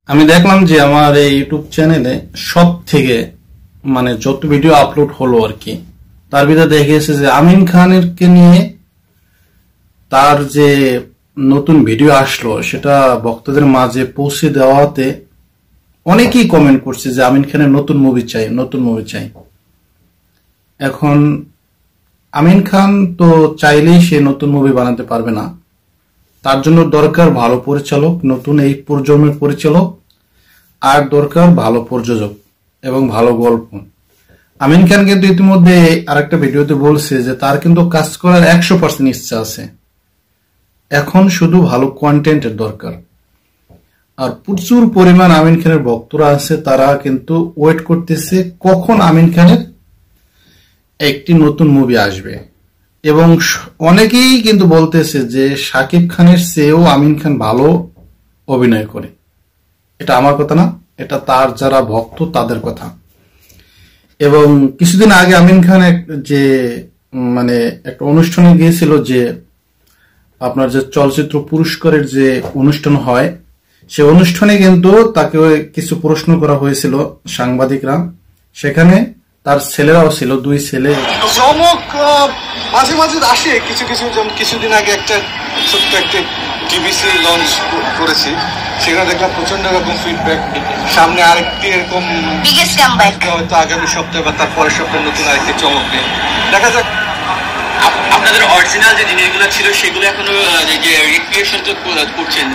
আমি দেখলাম যে আমার এই ইউটিউব চ্যানেলে সব থেকে মানে যত ভিডিও আপলোড হলো আর কি, তার ভিতরে দেখিয়েছে যে আমিন খানকে নিয়ে তার যে নতুন ভিডিও আসলো সেটা ভক্তদের মাঝে পৌঁছে দেওয়াতে অনেকেই কমেন্ট করছে যে আমিন খানের নতুন মুভি চাই, নতুন মুভি চাই। এখন আমিন খান তো চাইলেই সে নতুন মুভি বানাতে পারবে না, তার জন্য দরকার ভালো পরিচালক, নতুন এই প্রজন্মের পরিচালক, আর দরকার ভালো প্রযোজক এবং ভালো গল্প। আমিন খান কিন্তু ইতিমধ্যে আরেকটা ভিডিওতে বলছে যে তার কিন্তু কাজ করার 100% ইচ্ছা আছে, এখন শুধু ভালো কন্টেন্টের দরকার। আর প্রচুর পরিমাণ আমিন খানের ভক্তরা আছে, তারা কিন্তু ওয়েট করতেছে কখন আমিন খানের একটি নতুন মুভি আসবে। এবং অনেকেই কিন্তু বলতেছে যে শাকিব খানের চেয়েও আমিন খান ভালো অভিনয় করে। এটা আমার কথা না, এটা তার যারা ভক্ত তাদের কথা। এবং কিছুদিন আগে আমিন খান যে মানে একটা অনুষ্ঠানে গিয়েছিল, যে আপনার যে চলচ্চিত্র পুরস্কারের যে অনুষ্ঠান হয়, সে অনুষ্ঠানে কিন্তু তাকে কিছু প্রশ্ন করা হয়েছিল সাংবাদিকরা, সেখানে তার ছেলেরাও ছিল, দুই ছেলে। চমক মাঝে মাঝে আসে কিছু কিছু, যেমন কিছুদিন আগে একটা ছোট্ট একটা টিভিসি লঞ্চ করেছি, সেখানে দেখলাম প্রচন্ড রকম ফিডব্যাক। সামনে আরেকটি এরকম হয়তো আগামী সপ্তাহে বা তার পরের সপ্তাহে নতুন আরেকটি চমক নেই, দেখা যাক। আপনাদের অরিজিনাল যে জিনিসগুলো ছিল সেগুলো এখনো যে রিক্রিয়েশন তো করছেন,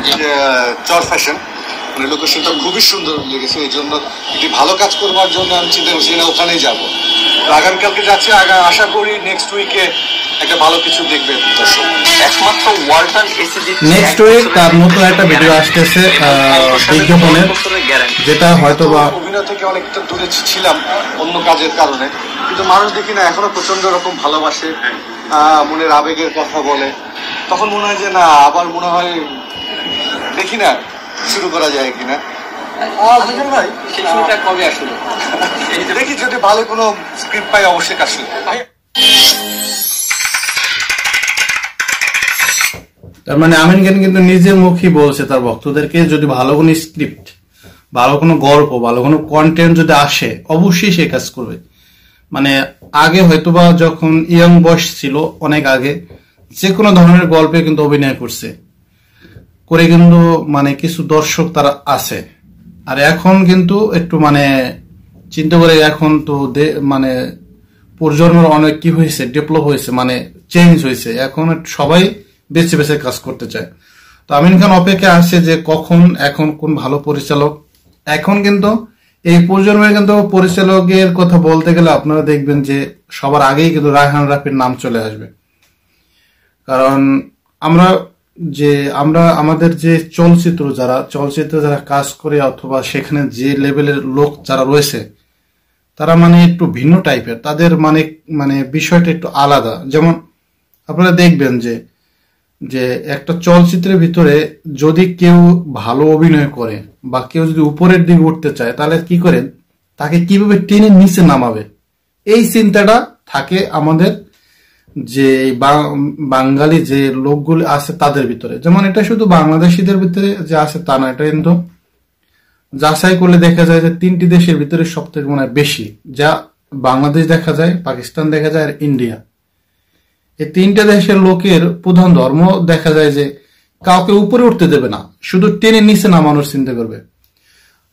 চর ফ্যাশন মানে লোকেশনটা খুবই সুন্দর লেগেছে, এই জন্য একটি ভালো কাজ করবার জন্য আমি চিন্তা করছি না ওখানেই যাবো। আগামীকালকে যাচ্ছি, আশা করি নেক্সট উইকে একটা ভালো কিছু দেখবেন দর্শক। একমাত্র ওয়ালটন এসিডি নেক্সট উইক তার নতুন একটা ভিডিও আসতেছে বিজ্ঞাপনের, যেটা হয়তো বা অভিনয় থেকে অনেকটা দূরে ছিলাম অন্য কাজের কারণে, কিন্তু মানুষ দেখি না এখনো প্রচন্ড রকম ভালোবাসে, মনের আবেগের কথা বলে। তখন মনে হয় যে না, আবার মনে হয় দেখি না শুরু করা যায় কিনা। ভাই সেটা কবে আসলে দেখি, যদি ভালো কোনো স্ক্রিপ্ট পাই অবশ্যই কাজ শুরু। তার মানে আমিন খান কিন্তু নিজের মুখই বলছে তার ভক্তদেরকে, যদি ভালো কোনো স্ক্রিপ্ট, ভালো কোনো গল্প, ভালো কোনো কন্টেন্ট যদি আসে অবশ্যই সে কাজ করবে। মানে আগে হয়তোবা যখন ইয়ং বয়স ছিল, অনেক আগে যে কোনো ধরনের গল্পে কিন্তু অভিনয় করছে, করে কিন্তু মানে কিছু দর্শক তারা আছে। আর এখন কিন্তু একটু মানে চিন্তা করে, এখন তো মানে প্রজন্মের অনেক কি হয়েছে, ডেভেলপ হয়েছে, মানে চেঞ্জ হয়েছে, এখন সবাই বেছে বেছে কাজ করতে চায়। তো আমিন খান অপেক্ষা আছে যে কখন এখন কোন ভালো পরিচালক। এখন কিন্তু এই প্রজন্মের কিন্তু পরিচালকের কথা বলতে গেলে আপনারা দেখবেন যে সবার আগেই কিন্তু রায়হান রাফির নাম চলে আসবে। কারণ আমরা আমাদের যে চলচ্চিত্র যারা কাজ করে, অথবা সেখানে যে লেভেলের লোক যারা রয়েছে, তারা মানে একটু ভিন্ন টাইপের, তাদের মানে বিষয়টা একটু আলাদা। যেমন আপনারা দেখবেন যে একটা চলচ্চিত্রের ভিতরে যদি কেউ ভালো অভিনয় করে বা কেউ যদি উপরের দিকে উঠতে চায়, তাহলে কি করে তাকে কিভাবে টেনে নিচে নামাবে, এই চিন্তাটা থাকে আমাদের যে বাঙালি যে লোকগুলো আছে তাদের ভিতরে। যেমন এটা শুধু বাংলাদেশিদের ভিতরে যে আছে তা না, এটা কিন্তু যাচাই করলে দেখা যায় যে 3টি দেশের ভিতরে সব থেকে মনে হয় বেশি, যা বাংলাদেশ দেখা যায়, পাকিস্তান দেখা যায়, আর ইন্ডিয়া। এই 3টা দেশের লোকের প্রধান ধর্ম দেখা যায় যে কাউকে উপরে উঠতে দেবে না, শুধু টেনে নিচে নামানোর চিন্তা করবে।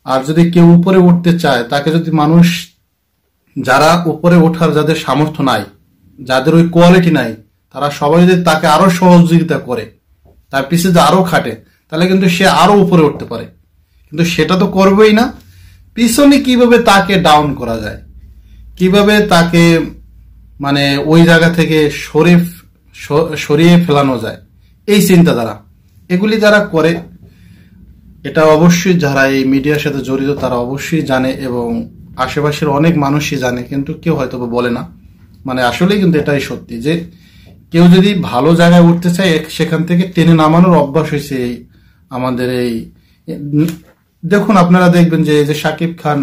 আর যদি কেউ উপরে উঠতে চায়, তাকে যদি মানুষ, যারা উপরে ওঠার যাদের সামর্থ্য নাই, যাদের ওই কোয়ালিটি নাই, তারা সবাই যদি তাকে আরো সহযোগিতা করে, তার পিছনে যে আরো খাটে, তাহলে কিন্তু সে আরো উপরে উঠতে পারে। কিন্তু সেটা তো করবেই না, পিছনে কিভাবে তাকে ডাউন করা যায়, কিভাবে তাকে মানে ওই জায়গা থেকে সরিয়ে ফেলানো যায়, এই চিন্তাধারা এগুলি যারা করে, এটা অবশ্যই যারা এই মিডিয়ার সাথে জড়িত তারা অবশ্যই জানে, এবং আশেপাশের অনেক মানুষই জানে, কিন্তু কেউ হয়তো বলে না। মানে আসলেই কিন্তু এটাই সত্যি যে কেউ যদি ভালো জায়গায় উঠতে চায়, সেখান থেকে টেনে নামানোর অভ্যাস হয়েছে আমাদের এই। দেখুন, আপনারা দেখবেন যে শাকিব খান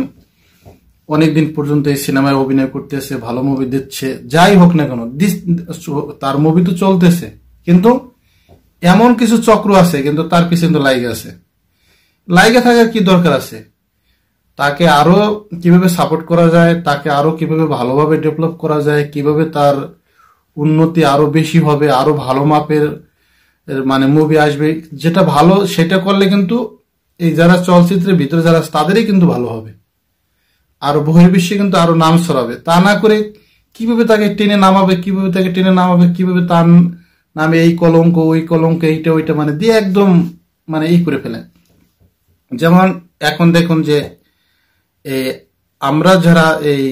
অনেকদিন পর্যন্ত এই সিনেমায় অভিনয় করতেছে, ভালো মুভি দিচ্ছে, যাই হোক না কেন তার মুভি তো চলতেছে, কিন্তু এমন কিছু চক্র আছে কিন্তু তার পিছনে তো লাগে আছে। লাইগে থাকার কি দরকার আছে? তাকে আরো কিভাবে সাপোর্ট করা যায়, তাকে আরো কিভাবে ভালোভাবে ডেভেলপ করা যায়, কিভাবে তার উন্নতি আরো বেশি হবে, আরো ভালো মাপের মানে মুভি আসবে, যেটা ভালো সেটা করলে কিন্তু এই যারা চলচ্চিত্রের ভিতরে যারা আছে তাদেরই কিন্তু ভালো হবে, আর বহির্বিশ্বে কিন্তু আরো নাম ছড়াবে। তা না করে কিভাবে তাকে টেনে নামাবে, কিভাবে তার নামে এই কলঙ্ক ওই কলঙ্ক এইটা ওইটা মানে দিয়ে একদম মানে এই করে ফেলে। যেমন এখন দেখুন যে আমরা যারা এই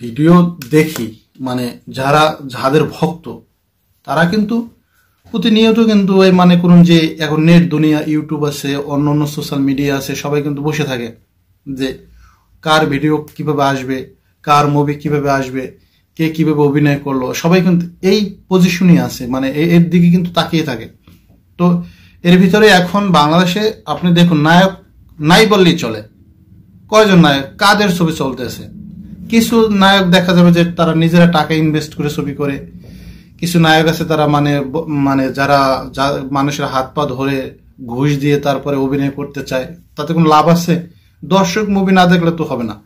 ভিডিও দেখি, মানে যাদের ভক্ত, তারা কিন্তু প্রতিনিয়ত কিন্তু এই মানে করুন যে এখন নেট দুনিয়া, ইউটিউব আছে, অন্য সোশ্যাল মিডিয়া আছে, সবাই কিন্তু বসে থাকে যে কার ভিডিও কিভাবে আসবে, কার মুভি কিভাবে আসবে, কে কিভাবে অভিনয় করলো, সবাই কিন্তু এই পজিশনই আছে, মানে এর দিকে কিন্তু তাকিয়ে থাকে। তো এর ভিতরে এখন বাংলাদেশে আপনি দেখুন নায়ক নাই বললেই চলে। কয়জন নায়ক, কাদের ছবি চলতেছে? কিছু নায়ক দেখা যাবে যে তারা নিজেরা টাকা ইনভেস্ট করে ছবি করে, কিছু নায়ক আছে তারা মানে যারা মানুষের হাত পা ধরে ঘুষ দিয়ে তারপরে অভিনয় করতে চায়, তাতে কোনো লাভ আছে? দর্শক মুভি না দেখলে তো হবে না।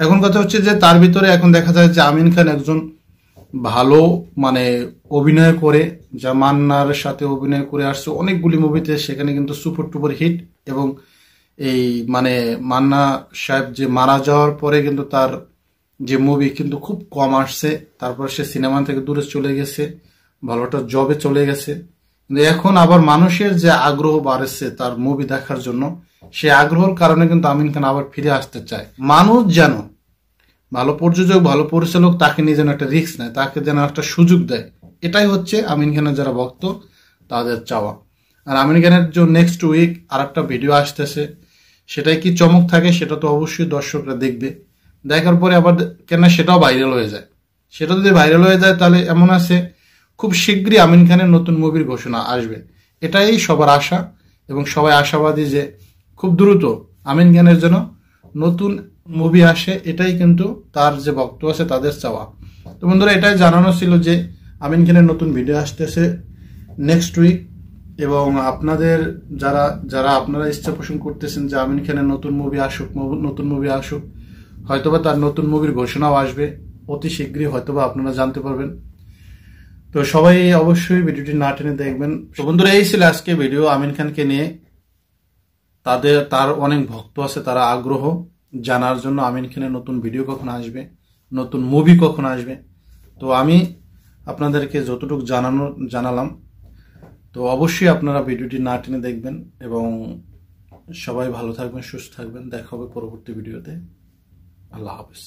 এখন কথা হচ্ছে যে তার ভিতরে এখন দেখা যায় যে আমিন খান একজন ভালো মানে অভিনয় করে, যা মান্নার সাথে অভিনয় করে আসছে অনেকগুলি মুভিতে, সেখানে কিন্তু সুপার টুপার হিট। এবং এই মানে মান্না সাহেব যে মারা যাওয়ার পরে কিন্তু তার যে মুভি কিন্তু খুব কম আসছে, তারপর সে সিনেমা থেকে দূরে চলে গেছে, ভালোটা জবে চলে গেছে। কিন্তু এখন আবার মানুষের যে আগ্রহ বাড়ছে তার মুভি দেখার জন্য, সে আগ্রহের কারণে কিন্তু আমিন খান আবার ফিরে আসতে চায়। মানুষ যেন ভালো প্রযোজক, ভালো পরিচালক তাকে নিয়ে যেন একটা রিস্ক নেয়, তাকে যেন একটা সুযোগ দেয়, এটাই হচ্ছে আমিন খানের যারা ভক্ত তাদের চাওয়া। আর আমিন খানের যে নেক্সট উইক আর একটা ভিডিও আসতেছে, সেটাই কি চমক থাকে সেটা তো অবশ্যই দর্শকরা দেখবে। দেখার পরে আবার কেন সেটাও ভাইরাল হয়ে যায়। সেটা যদি ভাইরাল হয়ে যায় তাহলে এমন আছে খুব শীঘ্রই আমিন খানের নতুন মুভির ঘোষণা আসবে, এটাই সবার আশা। এবং সবাই আশাবাদী যে খুব দ্রুত আমিন খানের জন্য নতুন মুভি আসে, এটাই কিন্তু তার যে ভক্ত আছে তাদের চাওয়া। তো বন্ধুরা, এটাই জানানো ছিল যে আমিন খানের নতুন ভিডিও আসতেছে নেক্সট উইক। এবং আপনাদের যারা আপনারা ইচ্ছা পোষণ করতেছেন যে আমিন খানের নতুন মুভি আসুক, হয়তোবা তার নতুন মুভির ঘোষণাও আসবে অতি শীঘ্রই, হয়তোবা আপনারা জানতে পারবেন। তো সবাই অবশ্যই ভিডিওটি না টেনে দেখবেন। তো বন্ধুরা, এই ছিল আজকে ভিডিও আমিন খানকে নিয়ে। তার অনেক ভক্ত আছে, তারা আগ্রহ জানার জন্য আমিন খানের নতুন ভিডিও কখন আসবে, নতুন মুভি কখন আসবে। তো আমি আপনাদেরকে যতটুকু জানালাম। তো অবশ্যই আপনারা ভিডিওটি না টেনে দেখবেন এবং সবাই ভালো থাকবেন, সুস্থ থাকবেন। দেখা হবে পরবর্তী ভিডিওতে। আল্লাহ হাফেজ।